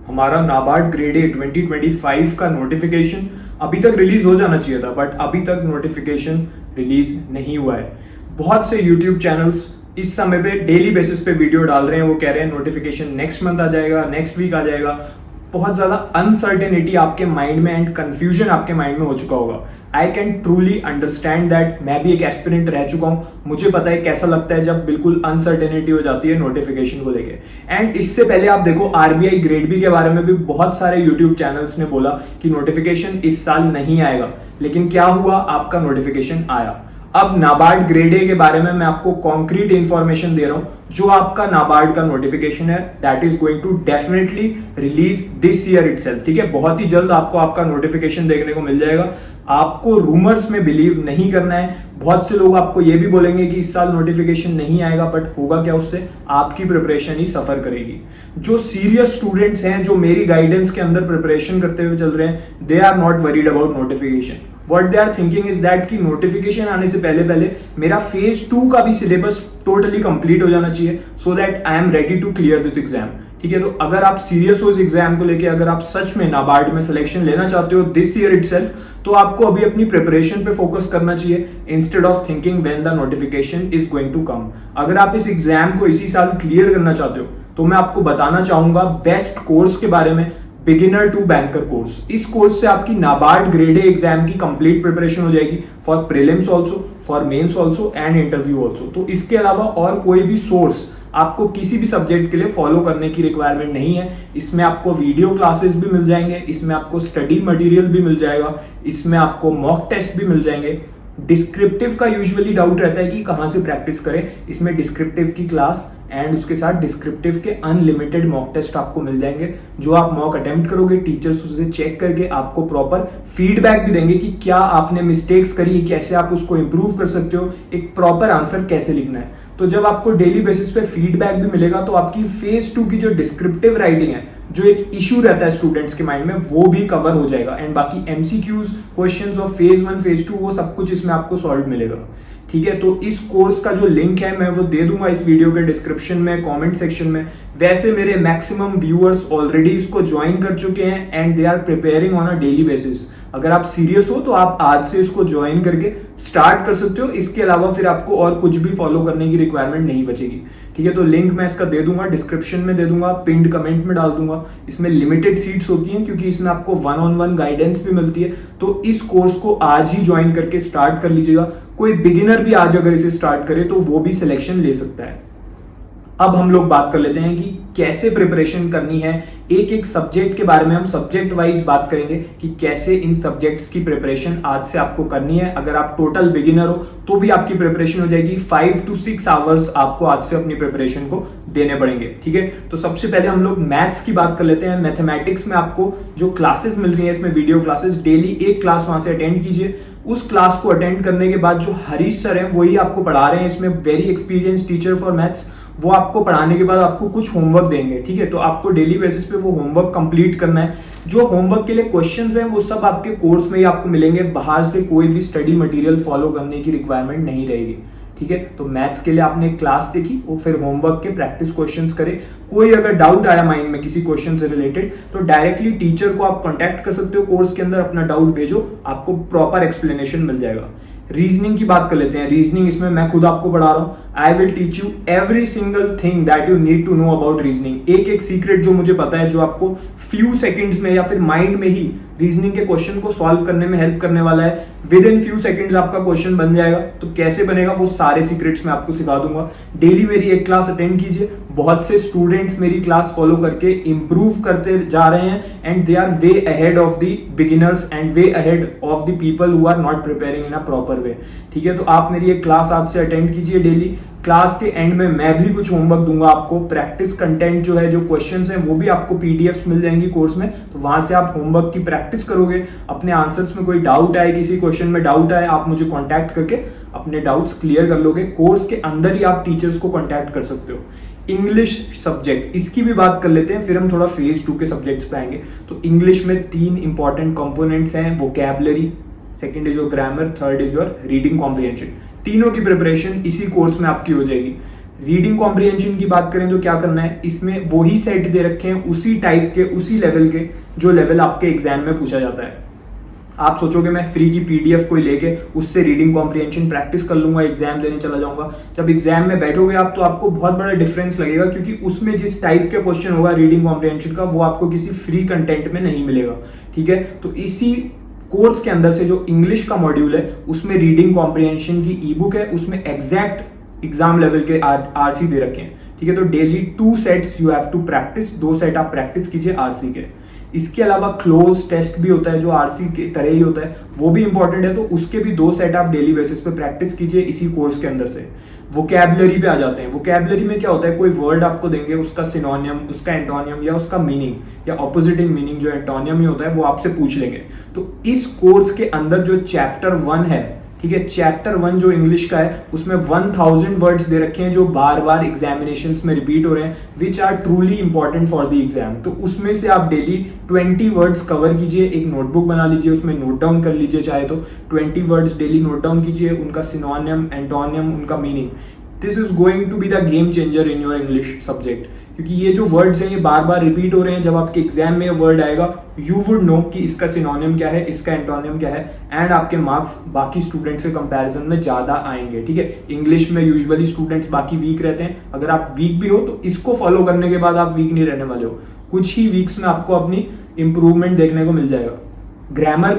हमारा नाबार्ड ग्रेड ए 2025 का नोटिफिकेशन अभी तक रिलीज हो जाना चाहिए था, बट अभी तक नोटिफिकेशन रिलीज नहीं हुआ है। बहुत से यूट्यूब चैनल्स इस समय पे डेली बेसिस पे वीडियो डाल रहे हैं, वो कह रहे हैं नोटिफिकेशन नेक्स्ट मंथ आ जाएगा, नेक्स्ट वीक आ जाएगा। बहुत ज्यादा अनसर्टेनिटी आपके माइंड में एंड कंफ्यूजन आपके माइंड में हो चुका होगा। I can truly understand that. मैं भी एक एस्पिरेंट रह चुका हूं, मुझे पता है कैसा लगता है जब बिल्कुल अनसर्टेनिटी हो जाती है नोटिफिकेशन को लेके। एंड इससे पहले आप देखो आरबीआई ग्रेड बी के बारे में भी बहुत सारे यूट्यूब चैनल्स ने बोला कि नोटिफिकेशन इस साल नहीं आएगा, लेकिन क्या हुआ, आपका नोटिफिकेशन आया। अब नाबार्ड ग्रेड ए के बारे में मैं आपको कॉन्क्रीट इंफॉर्मेशन दे रहा हूं। जो आपका नाबार्ड का नोटिफिकेशन है that is going to definitely release this year itself. ठीक है, बहुत ही जल्द आपको आपका नोटिफिकेशन देखने को मिल जाएगा। आपको रूमर्स में बिलीव नहीं करना है। बहुत से लोग आपको ये भी बोलेंगे कि इस साल नोटिफिकेशन नहीं आएगा, बट होगा क्या उससे, आपकी प्रिपरेशन ही सफर करेगी। जो सीरियस स्टूडेंट्स हैं, जो मेरी गाइडेंस के अंदर प्रिपरेशन करते हुए चल रहे हैं, they are not worried about notification. What they are thinking is that कि नोटिफिकेशन आने से पहले पहले मेरा फेज 2 का भी सिलेबस टोटली कंप्लीट हो जाना चाहिए, so that I am ready to clear this exam. ठीक है, तो अगर आप सीरियस हो इस एग्जाम को लेके, अगर आप सच में नाबार्ड में सिलेक्शन लेना चाहते हो दिस ईयर इटसेल्फ, तो आपको अभी अपनी प्रिपरेशन पे फोकस करना चाहिए instead of thinking when the notification is going to come. अगर आप इस एग्जाम को इसी साल क्लियर करना चाहते हो तो मैं आपको बताना चाहूंगा बेस्ट कोर्स के बारे में, बिगिनर टू बैंकर कोर्स। इस कोर्स से आपकी नाबार्ड ग्रेड ए एग्जाम की कंप्लीट प्रिपरेशन हो जाएगी for prelims also, for mains also and interview also. तो इसके अलावा और कोई भी सोर्स आपको किसी भी सब्जेक्ट के लिए फॉलो करने की रिक्वायरमेंट नहीं है। इसमें आपको वीडियो क्लासेस भी मिल जाएंगे, इसमें आपको स्टडी मटेरियल भी मिल जाएगा, इसमें आपको मॉक टेस्ट भी मिल जाएंगे। डिस्क्रिप्टिव का यूजुअली डाउट रहता है कि कहां से प्रैक्टिस करें। इसमें डिस्क्रिप्टिव की क्लास एंड उसके साथ डिस्क्रिप्टिव के अनलिमिटेड मॉक टेस्ट आपको मिल जाएंगे। जो आप मॉक अटेम्प्ट करोगे, टीचर्स उसे चेक करके आपको प्रॉपर फीडबैक भी देंगे कि क्या आपने मिस्टेक्स करी, कैसे आप उसको इंप्रूव कर सकते हो, एक प्रॉपर आंसर कैसे लिखना है। तो जब आपको डेली बेसिस पे फीडबैक भी मिलेगा तो आपकी फेज 2 की जो डिस्क्रिप्टिव राइटिंग है, जो एक इशू रहता है स्टूडेंट्स के माइंड में, वो भी कवर हो जाएगा। एंड बाकी MCQs, questions of phase 1 phase 2, वो सब कुछ इसमें आपको सॉल्व मिलेगा। ठीक है, तो इस कोर्स का जो लिंक है मैं वो दे दूंगा इस वीडियो के डिस्क्रिप्शन में, कमेंट सेक्शन में। वैसे मेरे मैक्सिमम व्यूअर्स ऑलरेडी इसको ज्वाइन कर चुके हैं and they are preparing on a daily basis. अगर आप सीरियस हो तो आप आज से इसको ज्वाइन करके स्टार्ट कर सकते हो। इसके अलावा फिर आपको और कुछ भी फॉलो करने की रिक्वायरमेंट नहीं बचेगी। ठीक है, तो लिंक मैं इसका दे दूंगा, डिस्क्रिप्शन में दे दूंगा, पिंड कमेंट में डाल दूंगा। इसमें लिमिटेड सीट्स होती हैं क्योंकि इसमें आपको 1-on-1 गाइडेंस भी मिलती है। तो इस कोर्स को आज ही ज्वाइन करके स्टार्ट कर लीजिएगा। कोई बिगिनर भी आज अगर इसे स्टार्ट करे तो वो भी सिलेक्शन ले सकता है। अब हम लोग बात कर लेते हैं कि कैसे प्रिपरेशन करनी है। एक एक सब्जेक्ट के बारे में हम सब्जेक्ट वाइज बात करेंगे कि कैसे इन सब्जेक्ट्स की प्रिपरेशन आज से आपको करनी है। अगर आप टोटल बिगिनर हो तो भी आपकी प्रिपरेशन हो जाएगी। 5 to 6 आवर्स आपको आज से अपनी प्रिपरेशन को देने पड़ेंगे। ठीक है, तो सबसे पहले हम लोग मैथ्स की बात कर लेते हैं। मैथमेटिक्स में आपको जो क्लासेस मिल रही है, इसमें वीडियो क्लासेस, डेली एक क्लास वहां से अटेंड कीजिए। उस क्लास को अटेंड करने के बाद जो हरीश सर हैं वही आपको पढ़ा रहे हैं, इसमें very experience teacher for maths. वो आपको पढ़ाने के बाद आपको कुछ होमवर्क देंगे। ठीक है, तो आपको डेली बेसिस पे वो होमवर्क कंप्लीट करना है। जो होमवर्क के लिए क्वेश्चंस हैं वो सब आपके कोर्स में ही आपको मिलेंगे, बाहर से कोई भी स्टडी मटेरियल फॉलो करने की रिक्वायरमेंट नहीं रहेगी। ठीक है, तो मैथ्स के लिए आपने क्लास देखी, वो फिर होमवर्क के प्रैक्टिस क्वेश्चंस करे। कोई अगर डाउट आया माइंड में किसी क्वेश्चन से रिलेटेड तो डायरेक्टली टीचर को आप कांटेक्ट कर सकते हो। कोर्स के अंदर अपना डाउट भेजो, आपको प्रॉपर एक्सप्लेनेशन मिल जाएगा। रीजनिंग की बात कर लेते हैं। रीजनिंग इसमें मैं खुद आपको पढ़ा रहा हूँ। I will teach you every single thing that you need to know about reasoning. एक एक सीक्रेट जो मुझे पता है, जो आपको फ्यू सेकंड्स में या फिर माइंड में ही रीजनिंग के क्वेश्चन को सॉल्व करने में हेल्प करने वाला है। विद इन फ्यू सेकंड्स आपका क्वेश्चन बन जाएगा। तो कैसे बनेगा वो सारे सीक्रेट्स मैं आपको सिखा दूंगा। डेली मेरी एक क्लास अटेंड कीजिए। बहुत से स्टूडेंट्स मेरी क्लास फॉलो करके इंप्रूव करते जा रहे हैं and they are way ahead of the beginners and way ahead of the people who are not preparing in a proper way. ठीक है, तो आप मेरी एक क्लास आज से अटेंड कीजिए डेली। क्लास के एंड में मैं भी कुछ होमवर्क दूंगा आपको। प्रैक्टिस कंटेंट जो है, जो क्वेश्चंस हैं, वो भी आपको पीडीएफ्स मिल जाएंगी कोर्स में। तो वहां से आप होमवर्क की प्रैक्टिस करोगे। अपने आंसर्स में कोई डाउट आए, किसी क्वेश्चन में डाउट आए, आप मुझे कांटेक्ट करके अपने डाउट्स क्लियर कर लोगे। कोर्स के अंदर ही आप टीचर्स को कांटेक्ट कर सकते हो। इंग्लिश सब्जेक्ट, इसकी भी बात कर लेते हैं, फिर हम थोड़ा फेज 2 के सब्जेक्ट्स पे आएंगे। तो इंग्लिश में 3 इंपॉर्टेंट कंपोनेंट्स हैं। Vocabulary, second is your grammar, third is your reading comprehension. तीनों की प्रिपरेशन इसी कोर्स में आपकी हो जाएगी। रीडिंग कॉम्प्रिहेंशन की बात करें तो क्या करना है, इसमें वही सेट दे रखे हैं उसी टाइप के उसी लेवल के जो लेवल आपके एग्जाम में पूछा जाता है। आप सोचोगे मैं फ्री की पीडीएफ कोई लेके उससे रीडिंग कॉम्प्रिहेंशन प्रैक्टिस कर लूंगा, एग्जाम देने चला जाऊंगा। जब एग्जाम में बैठोगे आप तो आपको बहुत बड़ा डिफरेंस लगेगा, क्योंकि उसमें जिस टाइप के क्वेश्चन होगा रीडिंग कॉम्प्रिहेंशन का वो आपको किसी फ्री कंटेंट में नहीं मिलेगा। ठीक है, तो इसी कोर्स के अंदर से जो इंग्लिश का मॉड्यूल है उसमें रीडिंग कॉम्प्रिहेंशन की ई बुक है, उसमें एग्जैक्ट एग्जाम लेवल के आरसी दे रखे हैं। ठीक है, तो daily 2 sets you have to practice, 2 set आप प्रैक्टिस कीजिए आरसी के। इसके अलावा क्लोज टेस्ट भी होता है जो आरसी के तरह ही होता है, वो भी इंपॉर्टेंट है, तो उसके भी 2 सेट आप डेली बेसिस पे प्रैक्टिस कीजिए इसी कोर्स के अंदर से। वोकैबुलरी पे आ जाते हैं। वोकैबुलरी में क्या होता है, कोई वर्ड आपको देंगे, उसका सिनोनियम, उसका एंटोनियम या उसका मीनिंग या ऑपोजिट इन मीनिंग जो एंटोनियम ही होता है वो आपसे पूछ लेंगे। तो इस कोर्स के अंदर जो चैप्टर 1 है, ठीक है, चैप्टर 1 जो इंग्लिश का है उसमें 1000 वर्ड्स दे रखे हैं जो बार बार एग्जामिनेशंस में रिपीट हो रहे हैं, which are truly important for the exam. तो उसमें से आप डेली 20 वर्ड्स कवर कीजिए, एक नोटबुक बना लीजिए, उसमें नोट डाउन कर लीजिए, चाहे तो 20 वर्ड्स डेली नोट डाउन कीजिए, उनका सिनोनियम, एंटोनियम, उनका meaning. This is going to be the game changer in your English subject, क्योंकि ये जो वर्ड्स हैं ये बार बार रिपीट हो रहे हैं। जब आपके एग्जाम में ये वर्ड आएगा यू वुड नो कि इसका सिनोनियम क्या है, इसका एंटोनियम क्या है, एंड आपके मार्क्स बाकी स्टूडेंट्स के कंपैरिजन में ज्यादा आएंगे। ठीक है, इंग्लिश में यूजुअली स्टूडेंट्स बाकी वीक रहते हैं, अगर आप वीक भी हो तो इसको फॉलो करने के बाद आप वीक नहीं रहने वाले हो, कुछ ही वीक्स में आपको अपनी इंप्रूवमेंट देखने को मिल जाएगा। ग्रामर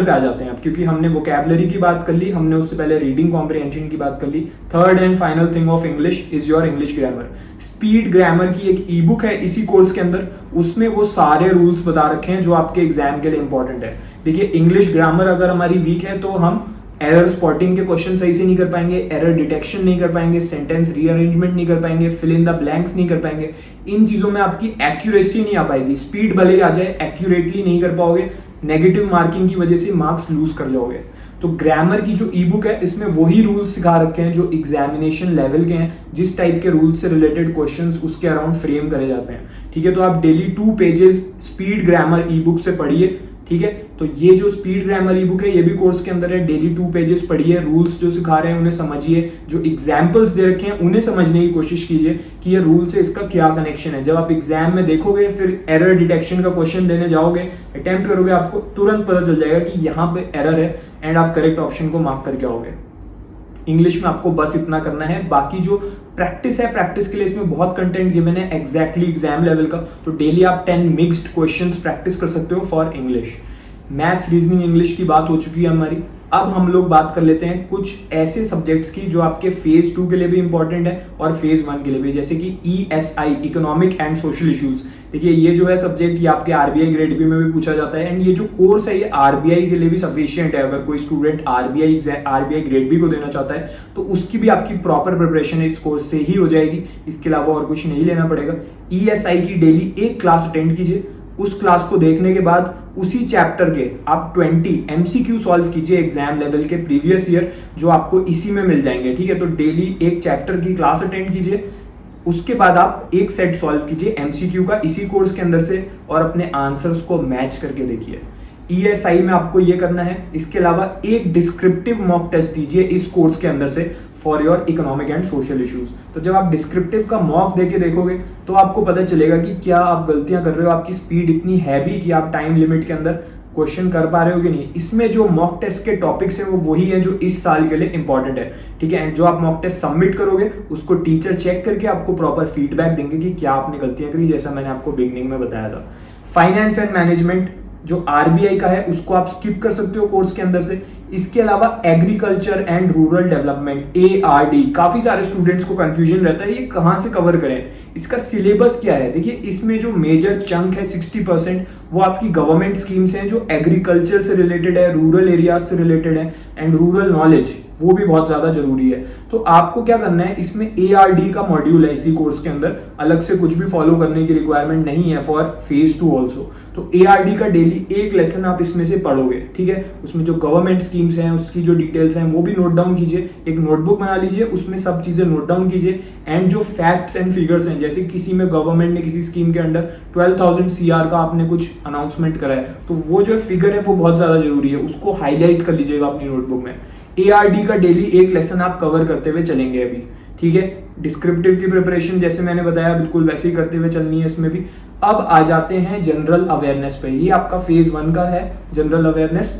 पे आ जाते हैं आप, क्योंकि हमने वोकैबुलरी की बात कर ली, हमने उससे पहले रीडिंग कॉम्प्रिहेंशन की बात कर ली। Third and final thing of English is your English grammar. Speed grammar की एक ई बुक है इसी कोर्स के अंदर, उसमें वो सारे रूल्स बता रखे हैं जो आपके एग्जाम के लिए इंपॉर्टेंट है। देखिए, इंग्लिश ग्रामर अगर हमारी वीक है तो हम एरर स्पॉटिंग के क्वेश्चन सही से नहीं कर पाएंगे, एरर डिटेक्शन नहीं कर पाएंगे, सेंटेंस रीअरेंजमेंट नहीं कर पाएंगे, फिल इन द ब्लैंक्स नहीं कर पाएंगे। इन चीजों में आपकी एक्यूरेसी नहीं आ पाएगी, स्पीड भले ही आ जाए, एक्यूरेटली नहीं कर पाओगे, नेगेटिव मार्किंग की वजह से मार्क्स लूज कर जाओगे। तो ग्रामर की जो ई बुक है इसमें वही रूल्स सिखा रखे हैं जो एग्जामिनेशन लेवल के हैं, जिस टाइप के रूल्स से रिलेटेड क्वेश्चंस उसके अराउंड फ्रेम करे जाते हैं। ठीक है, तो आप डेली 2 पेजेस स्पीड ग्रामर ई बुक से पढ़िए। ठीक है, तो ये जो स्पीड ग्रामर ई बुक है ये भी कोर्स के अंदर है, डेली 2 पेजेस पढ़िए, रूल्स जो सिखा रहे हैं उन्हें समझिए, जो एग्जाम्पल्स दे रखे हैं उन्हें समझने की कोशिश कीजिए कि ये रूल से इसका क्या कनेक्शन है। जब आप एग्जाम में देखोगे, फिर एरर डिटेक्शन का क्वेश्चन देने जाओगे, अटेम्प्ट करोगे, आपको तुरंत पता चल जाएगा कि यहाँ पे एरर है एंड आप करेक्ट ऑप्शन को मार्क करके आओगे। इंग्लिश में आपको बस इतना करना है, बाकी जो प्रैक्टिस है, प्रैक्टिस के लिए इसमें बहुत कंटेंट गिवन है एग्जैक्टली एग्जाम लेवल का। तो डेली आप 10 मिक्स्ड क्वेश्चंस प्रैक्टिस कर सकते हो for English. Maths, reasoning, English की बात हो चुकी है हमारी। अब हम लोग बात कर लेते हैं कुछ ऐसे सब्जेक्ट्स की जो आपके फेज 2 के लिए भी इंपॉर्टेंट है और फेज 1 के लिए भी, जैसे कि ESI, economic and social issues. देखिए, ये जो है सब्जेक्ट ये आपके RBI ग्रेड बी में भी पूछा जाता है, एंड ये जो कोर्स है ये RBI के लिए भी सफिशिएंट है। अगर कोई स्टूडेंट RBI ग्रेड बी को देना चाहता है तो उसकी भी आपकी प्रॉपर प्रिपरेशन इस कोर्स से ही हो जाएगी, इसके अलावा और कुछ नहीं लेना पड़ेगा। ESI की डेली एक क्लास अटेंड कीजिए, उस क्लास को देखने के बाद उसी चैप्टर के आप 20 MCQ सॉल्व कीजिए एग्जाम लेवल के प्रीवियस ईयर, जो आपको इसी में मिल जाएंगे। ठीक है, तो डेली एक चैप्टर की क्लास अटेंड कीजिए, उसके बाद आप एक सेट सॉल्व कीजिए MCQ का इसी कोर्स के अंदर से और अपने आंसर्स को मैच करके देखिए। ESI में आपको ये करना है। इसके अलावा एक डिस्क्रिप्टिव मॉक टेस्ट दीजिए इस कोर्स के अंदर से for your economic and social issues. तो जब आप डिस्क्रिप्टिव का मॉक देके देखोगे तो आपको पता चलेगा कि क्या आप गलतियां कर रहे हो, आपकी स्पीड इतनी है भी कि आप टाइम लिमिट के अंदर क्वेश्चन कर पा रहे हो कि नहीं। इसमें जो मॉक टेस्ट के टॉपिक्स हैं वो वही है जो इस साल के लिए इंपॉर्टेंट है। ठीक है, एंड जो आप मॉक टेस्ट सबमिट करोगे उसको टीचर चेक करके आपको प्रॉपर फीडबैक देंगे कि क्या आपने गलतियां करी, जैसा मैंने आपको बिगनिंग में बताया था। फाइनेंस एंड मैनेजमेंट जो RBI का है उसको आप स्किप कर सकते हो कोर्स के अंदर से। इसके अलावा agriculture and rural development ARD, काफी सारे स्टूडेंट्स को कंफ्यूजन रहता है ये कहां से कवर करें, इसका सिलेबस क्या है। देखिए, इसमें जो मेजर चंक है 60% वो आपकी गवर्नमेंट स्कीम्स हैं जो एग्रीकल्चर से रिलेटेड है, रूरल एरियाज से रिलेटेड है, एंड रूरल नॉलेज वो भी बहुत ज्यादा जरूरी है। तो आपको क्या करना है, इसमें ARD का मॉड्यूल है इसी कोर्स के अंदर, अलग से कुछ भी फॉलो करने की रिक्वायरमेंट नहीं है फॉर फेज 2 ऑल्सो। तो ARD का डेली एक लेसन आप इसमें से पढ़ोगे। ठीक है, उसमें जो गवर्नमेंट स्कीम्स हैं उसकी जो डिटेल्स हैं वो भी नोट डाउन कीजिए, एक नोटबुक बना लीजिए, उसमें सब चीजें नोट डाउन कीजिए, एंड जो फैक्ट्स एंड फिगर्स हैं, जैसे किसी में गवर्नमेंट ने किसी स्कीम के अंडर 12,000 CR का आपने कुछ अनाउंसमेंट करा है तो वो जो फिगर है वो बहुत ज्यादा जरूरी है, उसको हाईलाइट कर लीजिएगा अपनी नोटबुक में। ARD का डेली एक लेसन आप कवर करते हुए चलेंगे अभी। ठीक है, डिस्क्रिप्टिव की प्रिपरेशन जैसे मैंने बताया बिल्कुल वैसे ही करते हुए चलनी है इसमें भी। अब आ जाते हैं जनरल अवेयरनेस पे। ये आपका फेज 1 का है जनरल अवेयरनेस।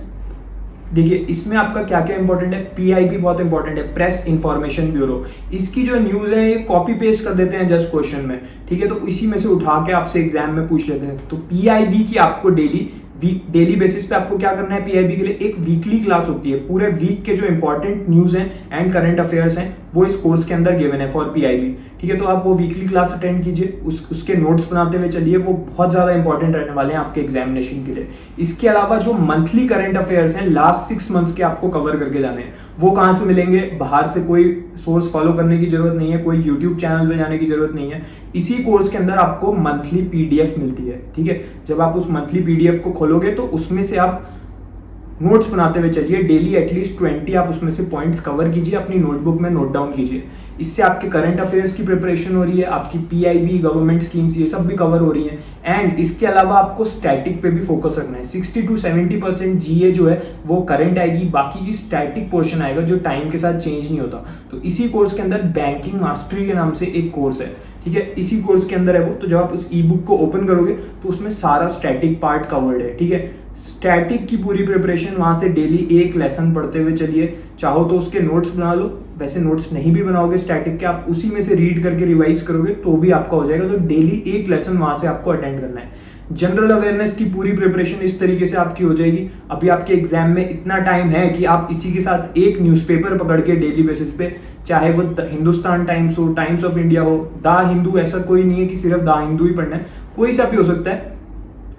देखिए इसमें आपका क्या क्या इंपॉर्टेंट है, पीआईबी बहुत इंपॉर्टेंट है, प्रेस इंफॉर्मेशन ब्यूरो। इसकी जो न्यूज है ये कॉपी पेस्ट कर देते हैं जस्ट क्वेश्चन में, ठीक है, तो इसी में से उठा के आपसे एग्जाम में पूछ लेते हैं। तो पीआईबी की आपको डेली बेसिस पे आपको क्या करना है, पीआईबी के लिए एक वीकली क्लास होती है। पूरे वीक के जो इंपॉर्टेंट न्यूज हैं एंड करंट अफेयर्स हैं वो इस कोर्स के अंदर गिवन है फॉर पीआईबी, ठीक है। तो आप वो वीकली क्लास अटेंड कीजिए, उसके नोट्स बनाते हुए चलिए, वो बहुत ज्यादा इंपॉर्टेंट रहने वाले हैं आपके एग्जामिनेशन के लिए। इसके अलावा जो मंथली करंट अफेयर्स हैं लास्ट 6 मंथ्स के आपको कवर करके जाने हैं। वो कहाँ से मिलेंगे, बाहर से कोई सोर्स फॉलो करने की जरूरत नहीं है, कोई यूट्यूब चैनल पे जाने की जरूरत नहीं है। इसी कोर्स के अंदर आपको मंथली पीडीएफ मिलती है, ठीक है। जब आप उस मंथली पीडीएफ को खोलोगे तो उसमें से आप नोट्स बनाते हुए चलिए, डेली एटलीस्ट 20 आप उसमें से पॉइंट्स कवर कीजिए, अपनी नोटबुक में नोट डाउन कीजिए। इससे आपके करंट अफेयर्स की प्रिपरेशन हो रही है, आपकी पीआईबी, गवर्नमेंट स्कीम्स, ये सब भी कवर हो रही है। एंड इसके अलावा आपको स्टैटिक पे भी फोकस रखना है। 60 to 70% जीए जो है वो करंट आएगी, बाकी की स्टैटिक पोर्शन आएगा जो टाइम के साथ चेंज नहीं होता। तो इसी कोर्स के अंदर बैंकिंग मास्टरी के नाम से एक कोर्स है, ठीक है, इसी कोर्स के अंदर है वो। तो जब आप उस ई बुक को ओपन करोगे तो उसमें सारा स्टैटिक पार्ट कवर्ड है, ठीक है। स्टैटिक की पूरी प्रिपरेशन वहां से डेली एक लेसन पढ़ते हुए चलिए। चाहो तो उसके नोट्स बना लो, वैसे नोट्स नहीं भी बनाओगे स्टैटिक के, आप उसी में से रीड करके रिवाइज करोगे तो भी आपका हो जाएगा। तो डेली एक लेसन वहां से आपको अटेंड करना है। जनरल अवेयरनेस की पूरी प्रिपरेशन इस तरीके से आपकी हो जाएगी। अभी आपके एग्जाम में इतना टाइम है कि आप इसी के साथ एक न्यूज़पेपर पकड़ के डेली बेसिस पे, चाहे वो हिंदुस्तान टाइम्स हो, टाइम्स ऑफ इंडिया हो, द हिंदू, ऐसा कोई नहीं है कि सिर्फ द हिंदू ही पढ़ना है, कोई सा भी हो सकता है।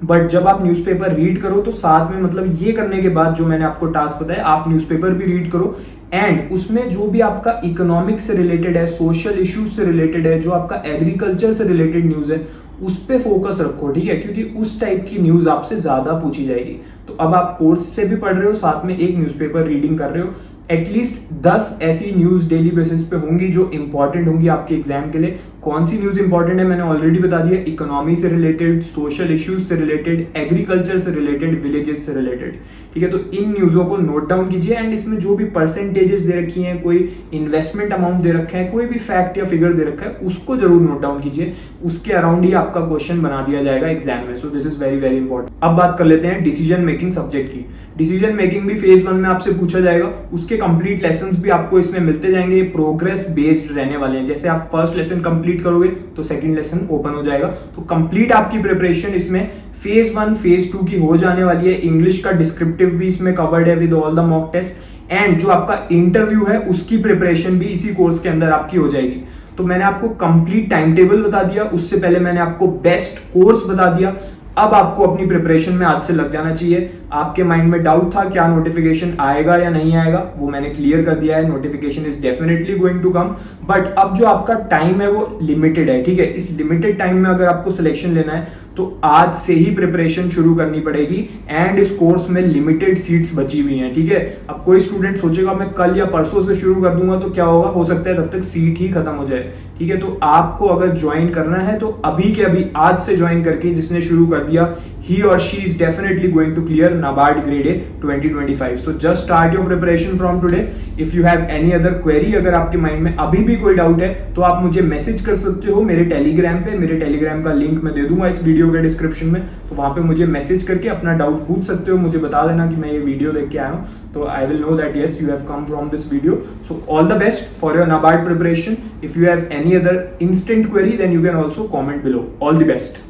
बट जब आप न्यूज़पेपर रीड करो तो साथ में, मतलब ये करने के बाद जो मैंने आपको टास्क बताया, आप न्यूज़पेपर भी रीड करो एंड उसमें जो भी आपका इकोनॉमिक्स से रिलेटेड है, सोशल इश्यूज से रिलेटेड है, जो आपका एग्रीकल्चर से रिलेटेड न्यूज़ है, उस पे फोकस रखो, ठीक है, क्योंकि उस टाइप की न्यूज़ आपसे ज़्यादा पूछी जाएगी। तो अब आप कोर्स से भी पढ़ रहे हो, साथ में एक न्यूज़पेपर रीडिंग कर रहे हो। एटलीस्ट 10 ऐसी न्यूज़ डेली बेसिस पे होंगी जो इंपॉर्टेंट होंगी आपके एग्जाम के लिए। कौन सी न्यूज़ इंपॉर्टेंट है मैंने ऑलरेडी बता दिया, इकोनॉमी से रिलेटेड, सोशल इश्यूज से रिलेटेड, एग्रीकल्चर से रिलेटेड, विलेजेस से रिलेटेड, ठीक है। तो इन न्यूज़ों को नोट डाउन कीजिए एंड इसमें जो भी परसेंटेजेस दे रखी हैं, कोई इन्वेस्टमेंट अमाउंट दे रखा है, कोई भी फैक्ट या फिगर दे रखा है, उसको जरूर नोट डाउन कीजिए। उसके अराउंड ही आपका क्वेश्चन बना दिया जाएगा एग्जाम में। So this is very very important. अब बात कर लेते हैं डिसीजन मेकिंग सब्जेक्ट की। डिसीजन मेकिंग भी फेज 1 में आपसे पूछा जाएगा, उसके कंप्लीट लेसन्स भी आपको इसमें मिलते जाएंगे, प्रोग्रेस बेस्ड रहने वाले हैं। जैसे आप फर्स्ट लेसन कंप्लीट करोगे तो सेकंड लेसन ओपन हो जाएगा। तो कंप्लीट आपकी प्रिपरेशन इसमें फेज 1 फेज 2 की हो जाने वाली है। इंग्लिश का डिस्क्रिप्टिव भी इसमें कवर्ड है with all the mock test and जो आपका इंटरव्यू है उसकी प्रिपरेशन भी इसी कोर्स के अंदर आपकी हो जाएगी। तो मैंने आपको कंप्लीट टाइम टेबल बता दिया, उससे पहले मैंने आपको बेस्ट कोर्स बता दिया। अब आपको अपनी प्रिपरेशन में आज से लग जाना चाहिए। आपके माइंड में डाउट था क्या नोटिफिकेशन आएगा या नहीं आएगा, वो मैंने क्लियर कर दिया है। Notification is definitely going to come, but अब जो आपका टाइम है वो लिमिटेड है, ठीक है। इस लिमिटेड टाइम में अगर आपको सिलेक्शन लेना है तो आज से ही प्रिपरेशन शुरू करनी पड़ेगी एंड इस कोर्स में लिमिटेड सीट्स बची हुई हैं, ठीक है। अब कोई स्टूडेंट सोचेगा मैं कल या परसों से शुरू कर दूंगा तो क्या होगा, हो सकता है तब तक सीट ही खत्म हो जाए, ठीक है। तो आपको अगर ज्वाइन करना है तो अभी के अभी आज से ज्वाइन करके जिसने शुरू कर दिया, he or she is definitely going to clear NABARD grade A 2025. So just start your preparation from today. If you have any other query, अगर आपके माइंड में अभी भी कोई डाउट है तो आप मुझे मैसेज कर सकते हो मेरे टेलीग्राम पे। मेरे टेलीग्राम का लिंक मैं दे दूंगा इस वीडियो के डिस्क्रिप्शन में, तो वहां पे मुझे मैसेज करके अपना डाउट पूछ सकते हो। मुझे बता देना कि मैं ये वीडियो देख के आया हूँ, तो I will know that yes you have come from this video. So all the best for your NABARD preparation. If you have any other instant query, then you can also comment below. All the best.